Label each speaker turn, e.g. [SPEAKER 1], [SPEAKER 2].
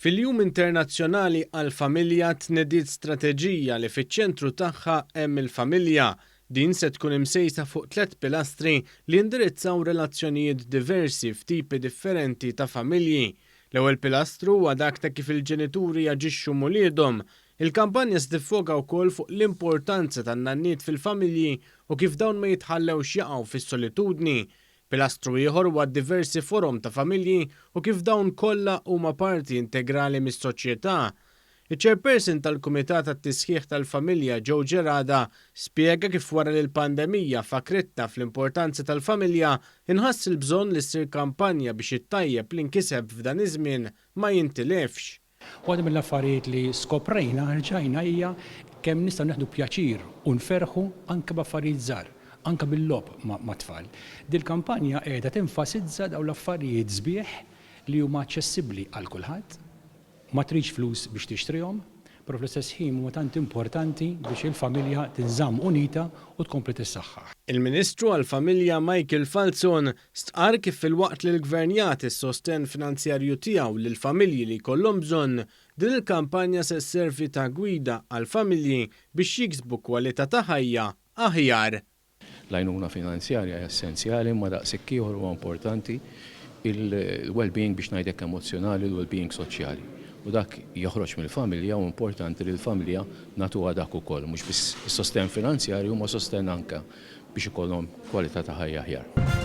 [SPEAKER 1] Fil-Jum Internazzjonali għall-Familja tnediet strateġija li fiċ-ċentru tagħha hemm il-familja. Din se tkun imsejsa fuq 3 pilastri li indirizzaw relazzjonijiet diversi f'tipi differenti ta' familji. L-ewwel pilastru huwa dak ta' kif il-ġenituri jaġixxu muliedhom. Il-kampanja stiffoka wkoll fuq l-importanza tan-nanniet fil-familji u kif dawn ma jitħallewx jaqgħu fis-solitudni. Pilastru ieħor huwa diversi forom ta' familji u kif dawn kollha huma parti integrali mis-soċjetà. Iċ-chairperson tal-Kumitat għat-Tisħiħ tal-Familja Joe Gerada spjega kif wara li l-pandemija fakritna fl-importanza tal-familja inħass il-bżonn li ssir kampanja biex ittajjeb li nkiseb f'dan iż-żmien ma jintilefx.
[SPEAKER 2] Waħda mill-affarijiet li skoprejna ħarġajna hija kemm nistgħu neħdu pjaċir u nferħu anke b'affarijiet żgħar, anke bil-logħob ma' tfal. Dil-kampanja qiegħda tinfasizza dawn l-affarijiet sbieħ li huma aċċessibbli għal kulħadd. Ma tridx flus biex tixtrihom, però fl-istess ħin huwa tant importanti biex il-familja tinżamm unita u tkompli tissaħħaħ.
[SPEAKER 1] Il-Ministru għall-Familja Michael Falzon stqar kif fil-waqt li l-Gvern jagħti s-sostenn finanzjarju tiegħu lill-familji li jkollhom bżonn, din il-kampanja se sservi ta' gwida għall-familji biex jiksbu kwalità ta' ħajja aħjar.
[SPEAKER 3] L-għajnuna finanzjarja essenzjali ma daqshekk ieħor huwa importanti il-well-being biex ngħidlek emozjonali, il-well-being soċjali. U dak joħroġ mill-familja u importanti li l-familja nagħtuha dak ukoll, mhux biss is-sostenn finanzjarju ma sostenn anke biex ikollhom kwalità ta' ħajja aħjar.